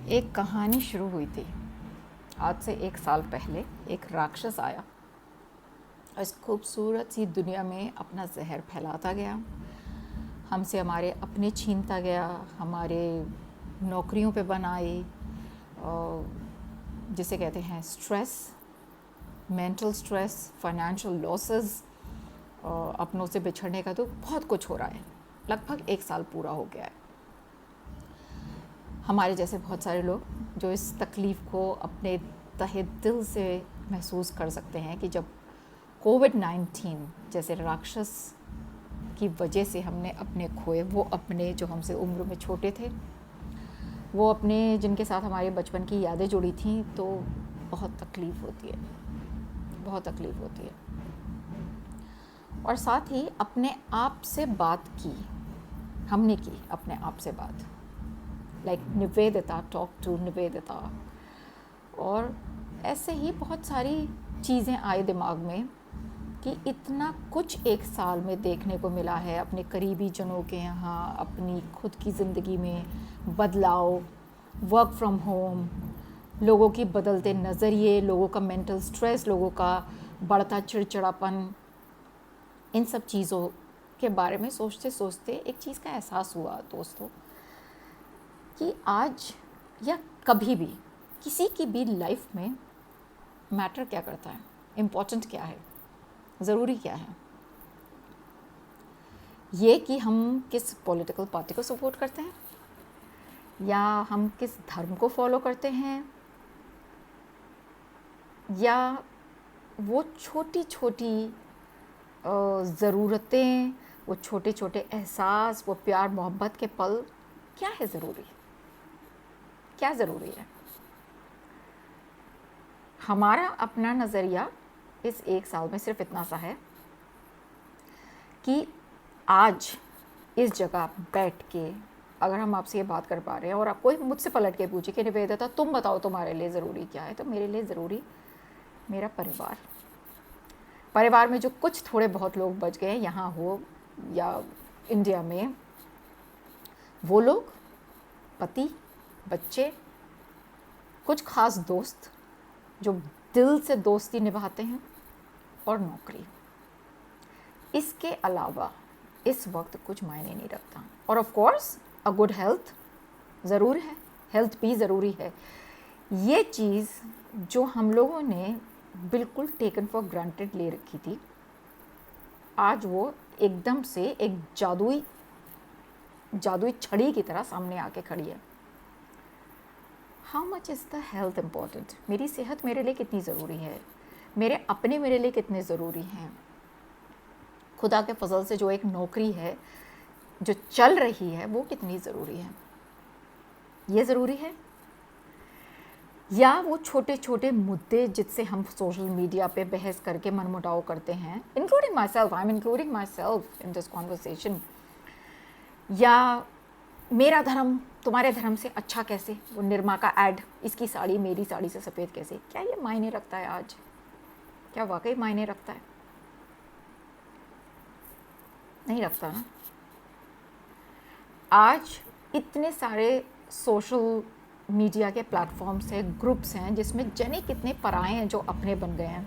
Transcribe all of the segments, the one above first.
एक कहानी शुरू हुई थी। आज से 1 साल पहले एक राक्षस आया और इस खूबसूरत सी दुनिया में अपना जहर फैलाता गया। हमसे हमारे अपने छीनता गया, हमारे नौकरियों पे बनाई, और जिसे कहते हैं stress, mental stress, financial losses, अपनों से बिछड़ने का तो बहुत कुछ हो रहा है। लगभग 1 साल पूरा हो गया है। हमारे जैसे बहुत सारे लोग जो इस तकलीफ़ को अपने तहे दिल से महसूस कर सकते हैं कि जब कोविड-19 जैसे राक्षस की वजह से हमने अपने खोए, वो अपने जो हमसे उम्र में छोटे थे, वो अपने जिनके साथ हमारे बचपन की यादें जुड़ी थीं, तो बहुत तकलीफ़ होती है, बहुत तकलीफ़ होती है। और साथ ही अपने आप से बात की, हमने की अपने आप से बात, like Nivedita, talk to Nivedita. और ऐसे ही बहुत सारी चीज़ें आई दिमाग में कि इतना कुछ 1 साल में देखने को मिला है अपने करीबी जनों के यहाँ, अपनी खुद की ज़िंदगी में बदलाव, वर्क फ्रॉम होम, लोगों की बदलते नज़रिए, लोगों का मेंटल स्ट्रेस, लोगों का बढ़ता चिड़चिड़ापन। इन सब चीज़ों के बारे में सोचते सोचते एक चीज़ का एहसास हुआ दोस्तों, कि आज या कभी भी किसी की भी लाइफ में मैटर क्या करता है, इम्पोर्टेंट क्या है, ज़रूरी क्या है। ये कि हम किस पॉलिटिकल पार्टी को सपोर्ट करते हैं, या हम किस धर्म को फॉलो करते हैं, या वो छोटी छोटी ज़रूरतें, वो छोटे छोटे एहसास, वो प्यार मोहब्बत के पल, क्या है ज़रूरी, क्या ज़रूरी है। हमारा अपना नज़रिया इस 1 साल में सिर्फ इतना सा है कि आज इस जगह बैठ के अगर हम आपसे ये बात कर पा रहे हैं और आप कोई मुझसे पलट के पूछे कि निवेदिता तुम बताओ तुम्हारे लिए ज़रूरी क्या है, तो मेरे लिए ज़रूरी मेरा परिवार। परिवार में जो कुछ थोड़े बहुत लोग बच गए यहाँ हो या इंडिया में, वो लोग, पति, बच्चे, कुछ ख़ास दोस्त जो दिल से दोस्ती निभाते हैं, और नौकरी। इसके अलावा इस वक्त कुछ मायने नहीं रखता। और of course a good health ज़रूर है, हेल्थ भी ज़रूरी है। ये चीज़ जो हम लोगों ने बिल्कुल टेकन फॉर ग्रांटेड ले रखी थी, आज वो एकदम से एक जादुई जादुई छड़ी की तरह सामने आके खड़ी है। How much is the health important, मेरी सेहत मेरे लिए कितनी ज़रूरी है, मेरे अपने मेरे लिए कितने ज़रूरी हैं। खुदा के फजल से जो एक नौकरी है जो चल रही है, वो कितनी ज़रूरी है, ये ज़रूरी है। या वो छोटे छोटे मुद्दे जिससे हम सोशल मीडिया पे बहस करके मनमुटाव करते हैं, including my self, I am including my self in this conversation. या मेरा धर्म तुम्हारे धर्म से अच्छा कैसे, वो निरमा का ऐड, इसकी साड़ी मेरी साड़ी से सफ़ेद कैसे, क्या ये मायने रखता है आज? क्या वाकई मायने रखता है? नहीं रखता ना। आज इतने सारे सोशल मीडिया के प्लेटफॉर्म्स हैं, ग्रुप्स हैं, जिसमें जने कितने पराए हैं जो अपने बन गए हैं,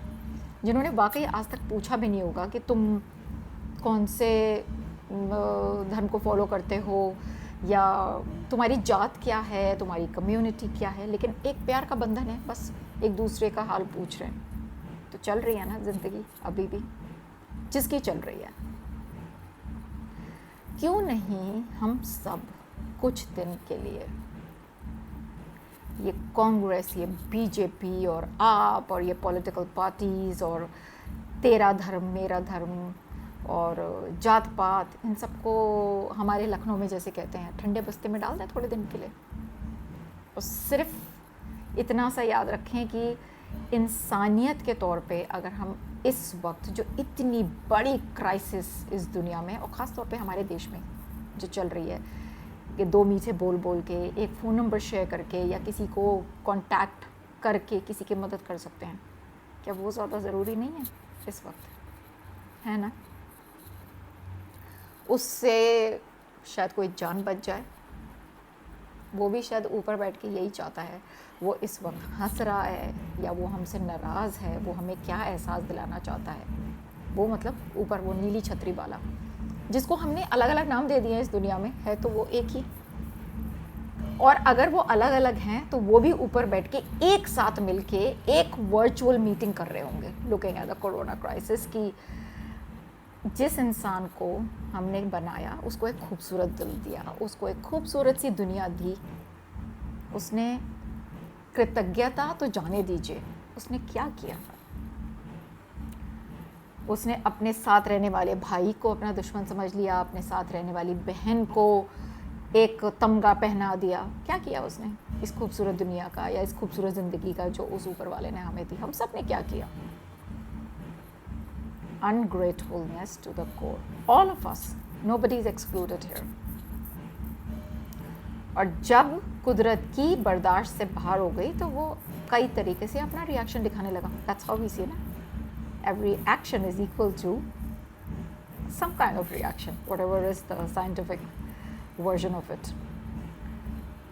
जिन्होंने वाकई आज तक पूछा भी नहीं होगा कि तुम कौन से धर्म को फॉलो करते हो, या तुम्हारी जात क्या है, तुम्हारी कम्युनिटी क्या है, लेकिन एक प्यार का बंधन है, बस एक दूसरे का हाल पूछ रहे हैं। तो चल रही है ना ज़िंदगी अभी भी, जिसकी चल रही है। क्यों नहीं हम सब कुछ दिन के लिए ये कांग्रेस, ये बीजेपी और आप और ये पॉलिटिकल पार्टीज़ और तेरा धर्म मेरा धर्म और जात पात, इन सबको हमारे लखनऊ में जैसे कहते हैं ठंडे बस्ते में डाल दें थोड़े दिन के लिए, और सिर्फ इतना सा याद रखें कि इंसानियत के तौर पे अगर हम इस वक्त जो इतनी बड़ी क्राइसिस इस दुनिया में और ख़ास तौर पे हमारे देश में जो चल रही है, कि 2 मीठे बोल बोल के, एक फ़ोन नंबर शेयर करके या किसी को कांटेक्ट करके किसी की मदद कर सकते हैं, क्या वो ज़्यादा ज़रूरी नहीं है इस वक्त? है ना। उससे शायद कोई जान बच जाए, वो भी शायद ऊपर बैठ के यही चाहता है, वो इस वक्त हंस रहा है या वो हमसे नाराज़ है, वो हमें क्या एहसास दिलाना चाहता है। वो मतलब ऊपर वो नीली छतरी वाला, जिसको हमने अलग अलग नाम दे दिए हैं इस दुनिया में, है तो वो एक ही। और अगर वो अलग अलग हैं तो वो भी ऊपर बैठ के एक साथ मिलके एक वर्चुअल मीटिंग कर रहे होंगे, looking at the corona crisis, की जिस इंसान को हमने बनाया उसको एक खूबसूरत दिल दिया, उसको एक खूबसूरत सी दुनिया दी, उसने कृतज्ञता तो जाने दीजिए उसने क्या किया। उसने अपने साथ रहने वाले भाई को अपना दुश्मन समझ लिया, अपने साथ रहने वाली बहन को एक तमगा पहना दिया। क्या किया उसने इस खूबसूरत दुनिया का या इस खूबसूरत ज़िंदगी का जो उस ऊपर वाले ने हमें दी? हम सब ने क्या किया? Ungratefulness to the core. All of us. Nobody is excluded here. और जब कुदरत की बर्दाश्त से बाहर हो गई तो वो कई तरीके से अपना रिएक्शन दिखाने लगा. That's how we see ना. Every action is equal to some kind of reaction, whatever is the scientific version of it.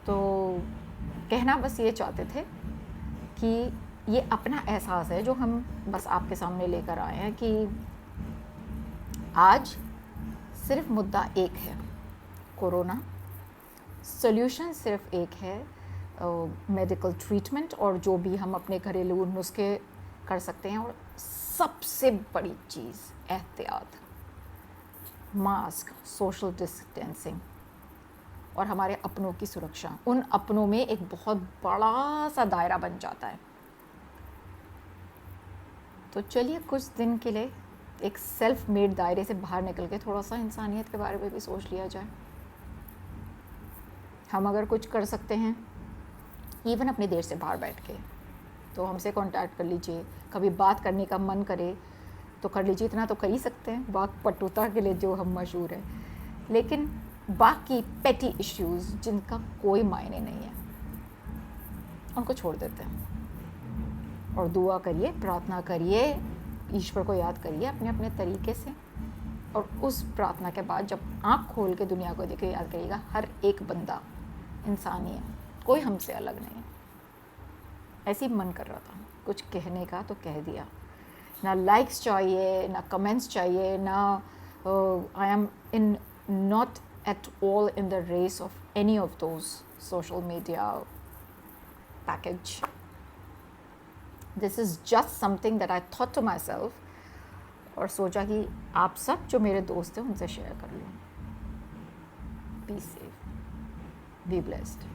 तो कहना बस ये चाहते थे कि ये अपना एहसास है जो हम बस आपके सामने लेकर आए हैं कि आज सिर्फ मुद्दा एक है, कोरोना। सॉल्यूशन सिर्फ एक है, मेडिकल ट्रीटमेंट और जो भी हम अपने घरेलू नुस्खे कर सकते हैं। और सबसे बड़ी चीज़ एहतियात, मास्क, सोशल डिस्टेंसिंग और हमारे अपनों की सुरक्षा। उन अपनों में एक बहुत बड़ा सा दायरा बन जाता है। तो चलिए कुछ दिन के लिए एक सेल्फ मेड दायरे से बाहर निकल के थोड़ा सा इंसानियत के बारे में भी सोच लिया जाए। हम अगर कुछ कर सकते हैं इवन अपने देश से बाहर बैठ के, तो हमसे कांटेक्ट कर लीजिए। कभी बात करने का मन करे तो कर लीजिए, इतना तो कर ही सकते हैं वाक पटुता के लिए जो हम मशहूर है। लेकिन बाकी पेटी इश्यूज़ जिनका कोई मायने नहीं है उनको छोड़ देते हैं और दुआ करिए, प्रार्थना करिए, ईश्वर को याद करिए अपने अपने तरीके से। और उस प्रार्थना के बाद जब आँख खोल के दुनिया को देख के याद करिएगा, हर एक बंदा इंसान ही है, कोई हमसे अलग नहीं है। ऐसे ही मन कर रहा था कुछ कहने का तो कह दिया। ना लाइक्स चाहिए, ना कमेंट्स चाहिए, ना I am in not at all in the race of any of those social media package. This is just something that I thought to myself और सोचा कि आप सब जो मेरे दोस्त हैं उनसे शेयर कर लूँ। Be safe, be blessed.